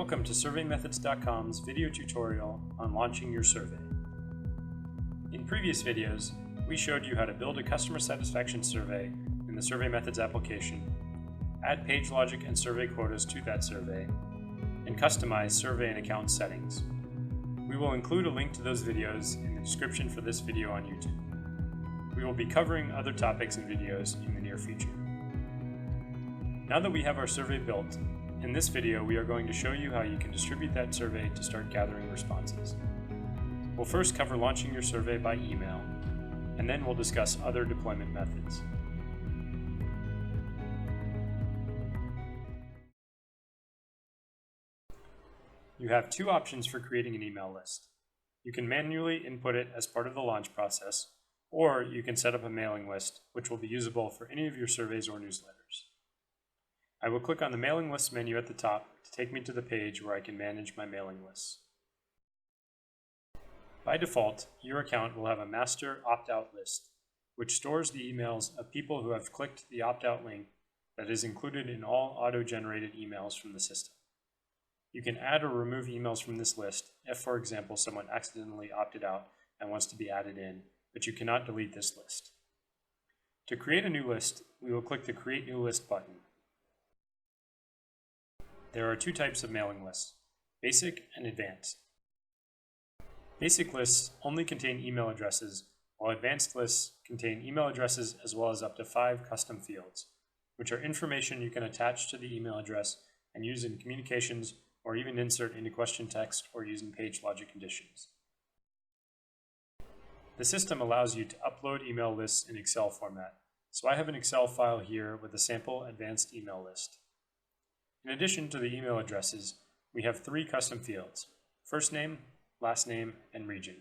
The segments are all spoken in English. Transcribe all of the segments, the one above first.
Welcome to SurveyMethods.com's video tutorial on launching your survey. In previous videos, we showed you how to build a customer satisfaction survey in the SurveyMethods application, add page logic and survey quotas to that survey, and customize survey and account settings. We will include a link to those videos in the description for this video on YouTube. We will be covering other topics and videos in the near future. Now that we have our survey built, in this video we are going to show you how you can distribute that survey to start gathering responses. We'll first cover launching your survey by email, and then we'll discuss other deployment methods. You have two options for creating an email list. You can manually input it as part of the launch process, or you can set up a mailing list, which will be usable for any of your surveys or newsletters. I will click on the mailing list menu at the top to take me to the page where I can manage my mailing lists. By default, your account will have a master opt-out list, which stores the emails of people who have clicked the opt-out link that is included in all auto-generated emails from the system. You can add or remove emails from this list if, for example, someone accidentally opted out and wants to be added in, but you cannot delete this list. To create a new list, we will click the Create New List button. There are two types of mailing lists, basic and advanced. Basic lists only contain email addresses, while advanced lists contain email addresses as well as up to 5 custom fields, which are information you can attach to the email address and use in communications or even insert into question text or use in page logic conditions. The system allows you to upload email lists in Excel format, so I have an Excel file here with a sample advanced email list. In addition to the email addresses, we have 3 custom fields: first name, last name, and region.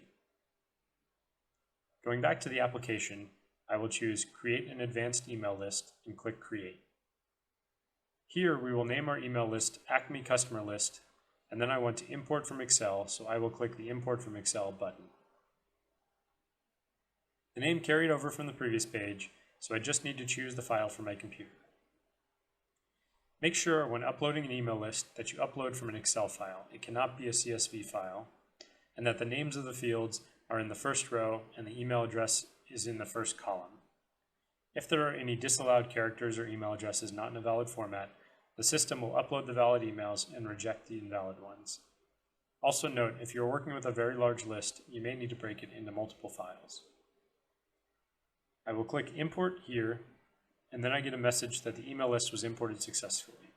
Going back to the application, I will choose Create an Advanced Email List and click Create. Here we will name our email list Acme Customer List, and then I want to import from Excel, so I will click the Import from Excel button. The name carried over from the previous page, so I just need to choose the file for my computer. Make sure when uploading an email list that you upload from an Excel file. It cannot be a CSV file, and that the names of the fields are in the first row and the email address is in the first column. If there are any disallowed characters or email addresses not in a valid format, the system will upload the valid emails and reject the invalid ones. Also note, if you're working with a very large list, you may need to break it into multiple files. I will click Import here, and then I get a message that the email list was imported successfully.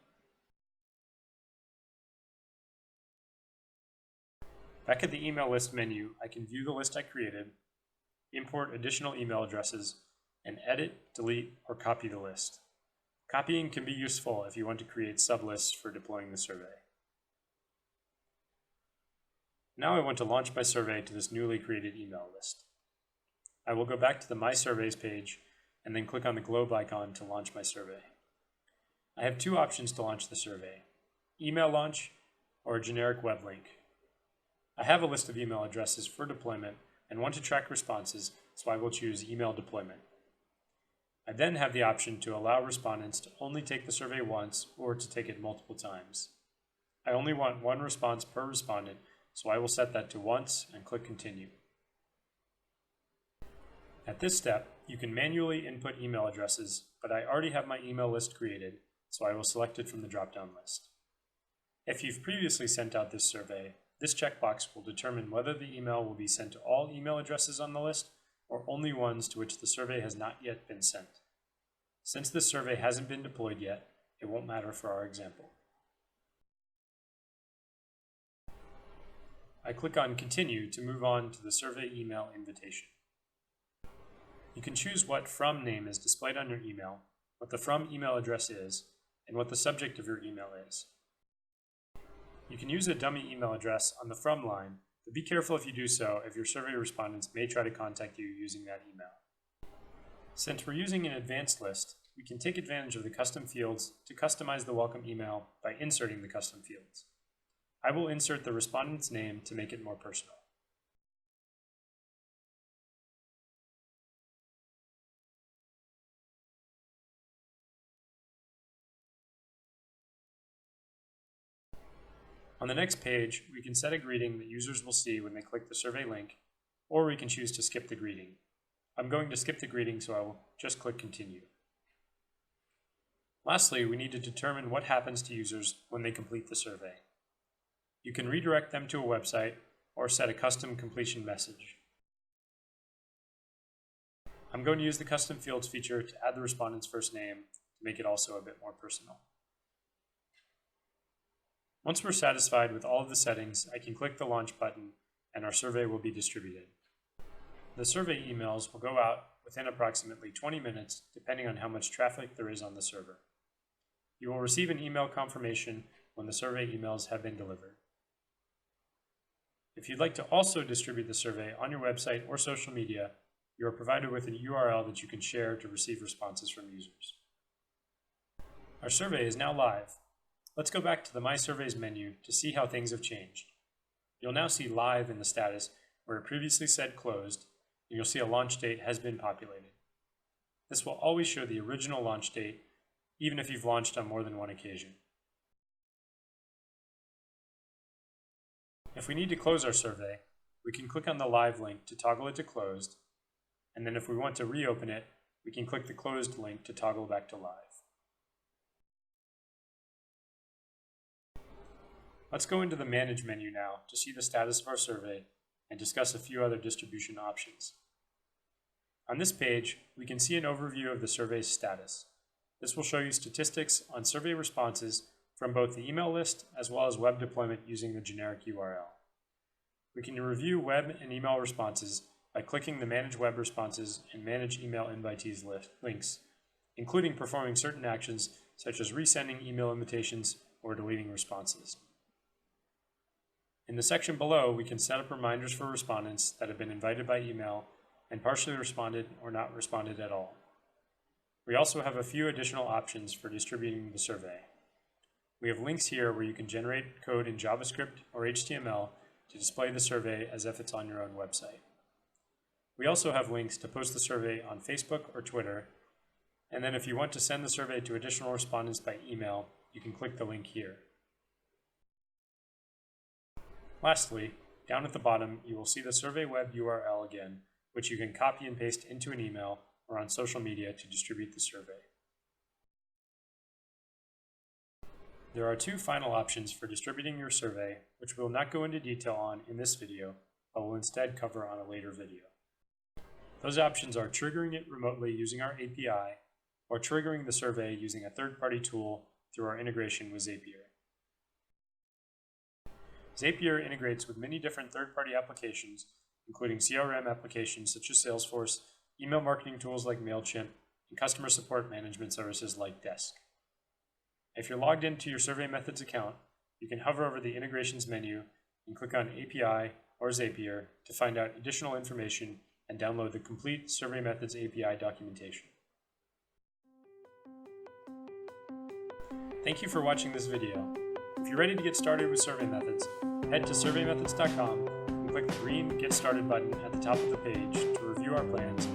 Back at the email list menu, I can view the list I created, import additional email addresses, and edit, delete, or copy the list. Copying can be useful if you want to create sublists for deploying the survey. Now I want to launch my survey to this newly created email list. I will go back to the My Surveys page and then click on the globe icon to launch my survey. I have 2 options to launch the survey: email launch or a generic web link. I have a list of email addresses for deployment and want to track responses, so I will choose email deployment. I then have the option to allow respondents to only take the survey once or to take it multiple times. I only want 1 response per respondent, so I will set that to once and click Continue. At this step, you can manually input email addresses, but I already have my email list created, so I will select it from the drop-down list. If you've previously sent out this survey, this checkbox will determine whether the email will be sent to all email addresses on the list or only ones to which the survey has not yet been sent. Since this survey hasn't been deployed yet, it won't matter for our example. I click on Continue to move on to the survey email invitation. You can choose what from name is displayed on your email, what the from email address is, and what the subject of your email is. You can use a dummy email address on the from line, but be careful if you do so, if your survey respondents may try to contact you using that email. Since we're using an advanced list, we can take advantage of the custom fields to customize the welcome email by inserting the custom fields. I will insert the respondent's name to make it more personal. On the next page, we can set a greeting that users will see when they click the survey link, or we can choose to skip the greeting. I'm going to skip the greeting, so I will just click Continue. Lastly, we need to determine what happens to users when they complete the survey. You can redirect them to a website or set a custom completion message. I'm going to use the Custom Fields feature to add the respondent's first name to make it also a bit more personal. Once we're satisfied with all of the settings, I can click the Launch button and our survey will be distributed. The survey emails will go out within approximately 20 minutes, depending on how much traffic there is on the server. You will receive an email confirmation when the survey emails have been delivered. If you'd like to also distribute the survey on your website or social media, you are provided with an URL that you can share to receive responses from users. Our survey is now live. Let's go back to the My Surveys menu to see how things have changed. You'll now see live in the status where it previously said closed, and you'll see a launch date has been populated. This will always show the original launch date, even if you've launched on more than one occasion. If we need to close our survey, we can click on the live link to toggle it to closed, and then if we want to reopen it, we can click the closed link to toggle back to live. Let's go into the Manage menu now to see the status of our survey and discuss a few other distribution options. On this page, we can see an overview of the survey's status. This will show you statistics on survey responses from both the email list as well as web deployment using the generic URL. We can review web and email responses by clicking the Manage Web Responses and Manage Email Invitees links, including performing certain actions such as resending email invitations or deleting responses. In the section below, we can set up reminders for respondents that have been invited by email and partially responded or not responded at all. We also have a few additional options for distributing the survey. We have links here where you can generate code in JavaScript or HTML to display the survey as if it's on your own website. We also have links to post the survey on Facebook or Twitter, and then if you want to send the survey to additional respondents by email, you can click the link here. Lastly, down at the bottom, you will see the survey web URL again, which you can copy and paste into an email or on social media to distribute the survey. There are two final options for distributing your survey, which we will not go into detail on in this video, but will instead cover on a later video. Those options are triggering it remotely using our API, or triggering the survey using a third-party tool through our integration with Zapier. Zapier integrates with many different third-party applications, including CRM applications such as Salesforce, email marketing tools like MailChimp, and customer support management services like Desk. If you're logged into your SurveyMethods account, you can hover over the Integrations menu and click on API or Zapier to find out additional information and download the complete SurveyMethods API documentation. Thank you for watching this video. If you're ready to get started with SurveyMethods, head to SurveyMethods.com and click the green Get Started button at the top of the page to review our plans